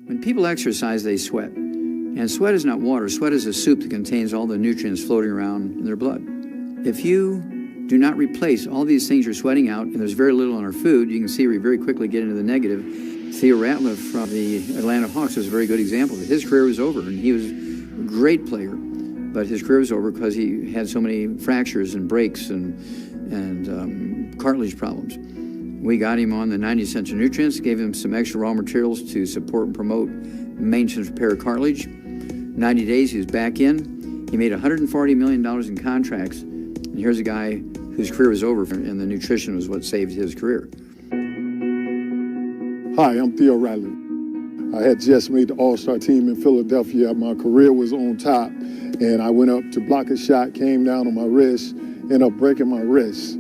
When people exercise, they sweat. And sweat is not water. Sweat is a soup that contains all the nutrients floating around in their blood. If you do not replace all these things you're sweating out, and there's very little in our food, you can see we very quickly get into the negative. Theo Ratliff from the Atlanta Hawks was a very good example. His career was over, and he was a great player, but his career was over because he had so many fractures and breaks and cartilage problems. We got him on the 90 essential nutrients, gave him some extra raw materials to support and promote maintenance repair of cartilage. 90 days, he was back in. He made $140 million in contracts. And here's a guy whose career was over, and the nutrition was what saved his career. Hi, I'm Theo Ratliff. I had just made the All-Star team in Philadelphia. My career was on top, and I went up to block a shot, came down on my wrist, ended up breaking my wrist.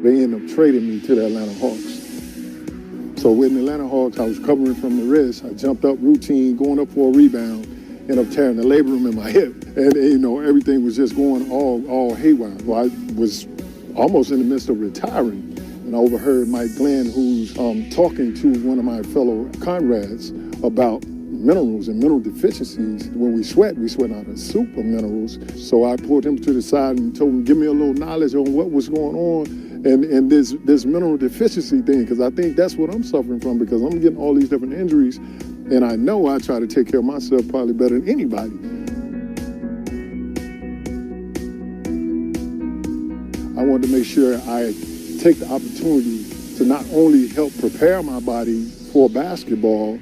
They ended up trading me to the Atlanta Hawks. So with the Atlanta Hawks, I was covering from the wrist. I jumped up routine, going up for a rebound, ended up tearing the labrum in my hip. And everything was just going all haywire. Well, I was almost in the midst of retiring. And I overheard Mike Glenn, who's talking to one of my fellow comrades about minerals and mineral deficiencies. When we sweat out a soup of minerals. So I pulled him to the side and told him, give me a little knowledge on what was going on and this mineral deficiency thing, because I think that's what I'm suffering from, because I'm getting all these different injuries, and I know I try to take care of myself probably better than anybody. I wanted to make sure I take the opportunity to not only help prepare my body for basketball,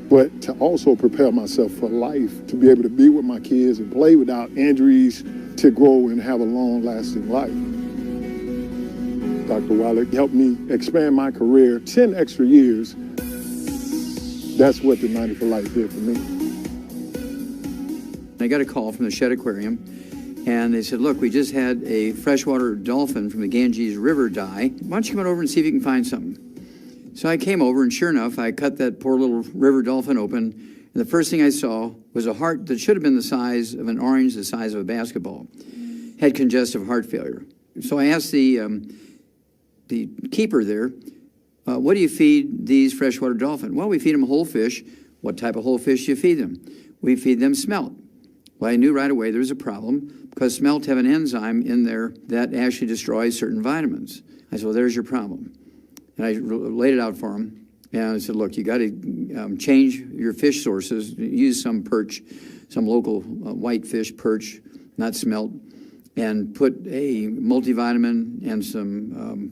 but to also prepare myself for life, to be able to be with my kids and play without injuries, to grow and have a long-lasting life. Dr. Wallach helped me expand my career 10 extra years. That's what the 90 for Life did for me. I got a call from the Shedd Aquarium, and they said, look, we just had a freshwater dolphin from the Ganges River die. Why don't you come on over and see if you can find something? So I came over, and sure enough, I cut that poor little river dolphin open, and the first thing I saw was a heart that should have been the size of an orange, the size of a basketball. Had congestive heart failure. So I asked the keeper there, what do you feed these freshwater dolphins? Well, we feed them whole fish. What type of whole fish do you feed them? We feed them smelt. Well, I knew right away there was a problem, because smelt have an enzyme in there that actually destroys certain vitamins. I said, well, there's your problem. And I laid it out for him. And I said, look, you got to change your fish sources. Use some perch, some local white fish, perch, not smelt, and put a multivitamin and some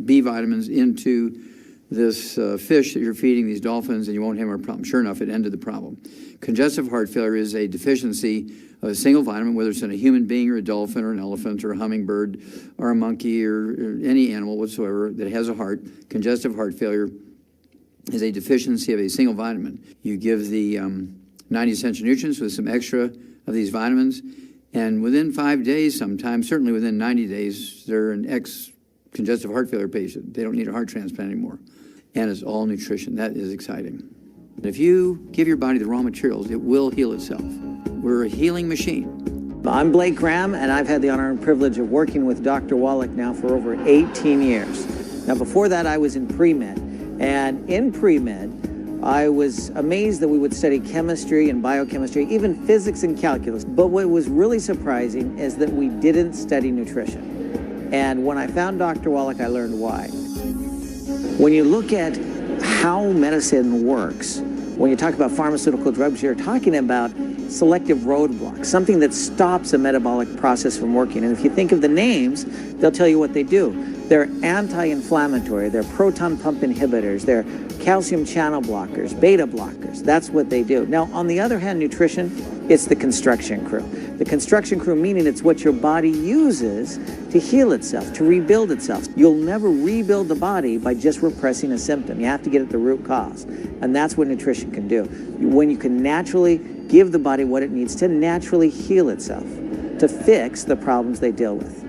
B vitamins into this fish that you're feeding these dolphins, and you won't have a problem. Sure enough, it ended the problem. Congestive heart failure is a deficiency of a single vitamin, whether it's in a human being or a dolphin or an elephant or a hummingbird or a monkey or any animal whatsoever that has a heart. Congestive heart failure is a deficiency of a single vitamin. You give the 90 essential nutrients with some extra of these vitamins, and within 5 days, sometimes, certainly within 90 days, they're an ex-congestive heart failure patient. They don't need a heart transplant anymore. And it's all nutrition. That is exciting. If you give your body the raw materials, it will heal itself. We're a healing machine. I'm Blake Graham, and I've had the honor and privilege of working with Dr. Wallach now for over 18 years. Now, before that, I was in pre-med. And in pre-med, I was amazed that we would study chemistry and biochemistry, even physics and calculus. But what was really surprising is that we didn't study nutrition. And when I found Dr. Wallach, I learned why. When you look at how medicine works, when you talk about pharmaceutical drugs, you're talking about selective roadblocks, something that stops a metabolic process from working. And if you think of the names, they'll tell you what they do. They're anti-inflammatory, they're proton pump inhibitors, they're calcium channel blockers, beta blockers. That's what they do. Now, on the other hand, nutrition, it's the construction crew. The construction crew meaning it's what your body uses to heal itself, to rebuild itself. You'll never rebuild the body by just repressing a symptom. You have to get at the root cause. And that's what nutrition can do. When you can naturally give the body what it needs to naturally heal itself, to fix the problems they deal with.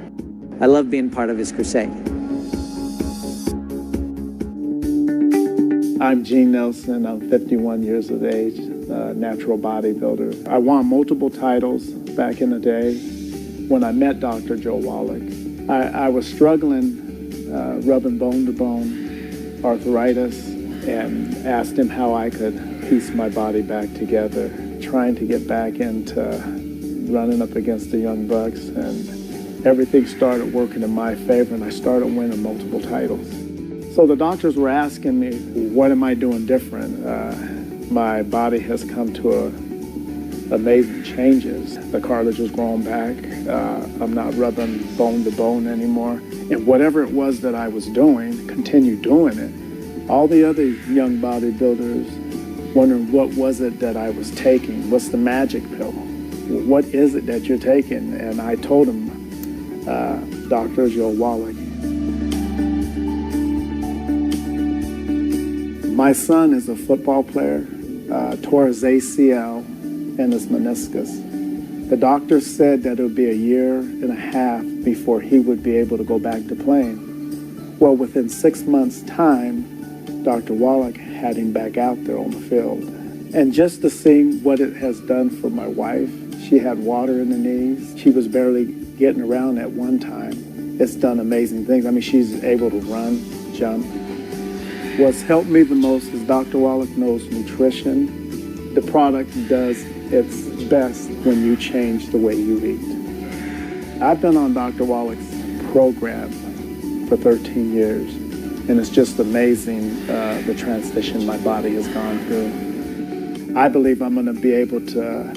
I love being part of his crusade. I'm Gene Nelson. I'm 51 years of age, natural bodybuilder. I won multiple titles back in the day. When I met Dr. Joe Wallach, I was struggling, rubbing bone to bone, arthritis, and asked him how I could piece my body back together, trying to get back into running up against the Young Bucks, and everything started working in my favor, and I started winning multiple titles. So the doctors were asking me, what am I doing different? My body has come to amazing changes. The cartilage is growing back. I'm not rubbing bone to bone anymore. And whatever it was that I was doing, continue doing it. All the other young bodybuilders wondering what was it that I was taking? What's the magic pill? What is it that you're taking? And I told him, Dr. Joe Wallach. My son is a football player, tore his ACL and his meniscus. The doctor said that it would be a year and a half before he would be able to go back to playing. Well, within 6 months' time, Dr. Wallach had him back out there on the field. And just to see what it has done for my wife, she had water in the knees. She was barely getting around at one time. It's done amazing things. I mean, she's able to run, jump. What's helped me the most is Dr. Wallach knows nutrition. The product does its best when you change the way you eat. I've been on Dr. Wallach's program for 13 years, and it's just amazing the transition my body has gone through. I believe I'm going to be able to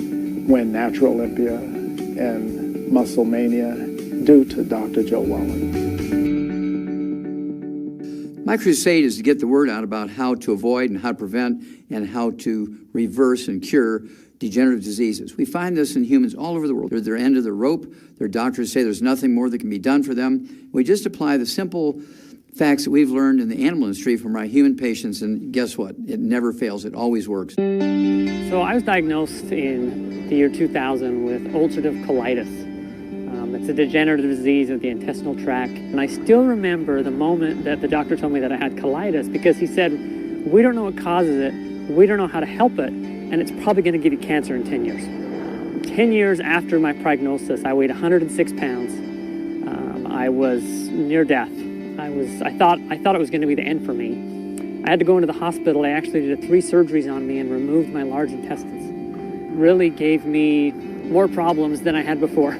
win Natural Olympia and Muscle Mania due to Dr. Joe Wallach. My crusade is to get the word out about how to avoid and how to prevent and how to reverse and cure degenerative diseases. We find this in humans all over the world. They're at their end of the rope. Their doctors say there's nothing more that can be done for them. We just apply the simple facts that we've learned in the animal industry from our human patients, and guess what? It never fails. It always works. So I was diagnosed in the year 2000 with ulcerative colitis. It's a degenerative disease of the intestinal tract. And I still remember the moment that the doctor told me that I had colitis, because he said, we don't know what causes it, we don't know how to help it, and it's probably going to give you cancer in 10 years. 10 years after my prognosis, I weighed 106 pounds. I was near death. I thought it was going to be the end for me. I had to go into the hospital. I actually did 3 surgeries on me and removed my large intestines. Really gave me more problems than I had before.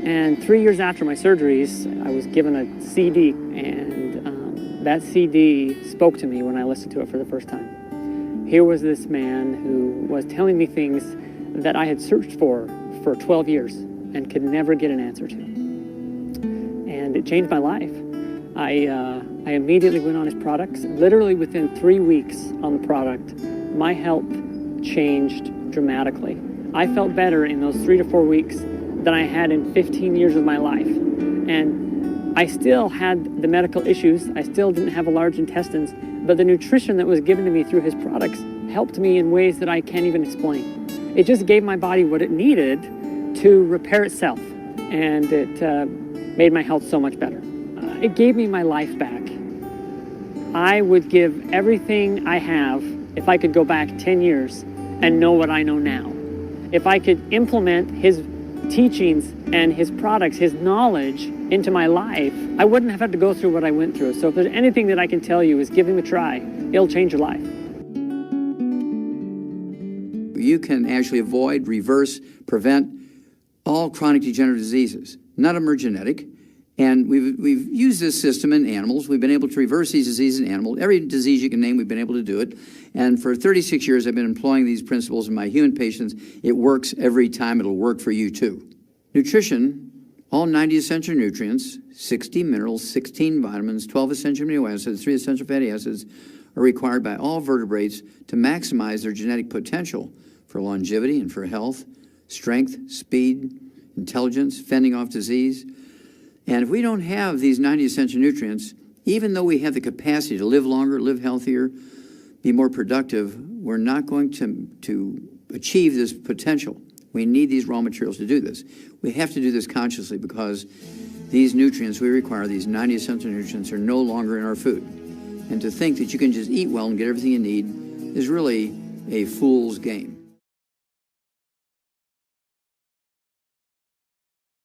And 3 years after my surgeries, I was given a CD, and that CD spoke to me when I listened to it for the first time. Here was this man who was telling me things that I had searched for 12 years and could never get an answer to. And it changed my life. I immediately went on his products. Literally within 3 weeks on the product, my health changed dramatically. I felt better in those 3 to 4 weeks than I had in 15 years of my life. And I still had the medical issues. I still didn't have a large intestines, but the nutrition that was given to me through his products helped me in ways that I can't even explain. It just gave my body what it needed to repair itself, and it made my health so much better. It gave me my life back. I would give everything I have if I could go back 10 years and know what I know now. If I could implement his teachings and his products, his knowledge into my life, I wouldn't have had to go through what I went through. So if there's anything that I can tell you, is give him a try. It'll change your life. You can actually avoid, reverse, prevent all chronic degenerative diseases. None of them are genetic. And we've used this system in animals. We've been able to reverse these diseases in animals. Every disease you can name, we've been able to do it. And for 36 years, I've been employing these principles in my human patients. It works every time. It'll work for you too. Nutrition, all 90 essential nutrients, 60 minerals, 16 vitamins, 12 essential amino acids, 3 essential fatty acids are required by all vertebrates to maximize their genetic potential for longevity and for health, strength, speed, intelligence, fending off disease. And if we don't have these 90 essential nutrients, even though we have the capacity to live longer, live healthier, be more productive, we're not going to achieve this potential. We need these raw materials to do this. We have to do this consciously, because these nutrients we require, these 90 essential nutrients, are no longer in our food. And to think that you can just eat well and get everything you need is really a fool's game.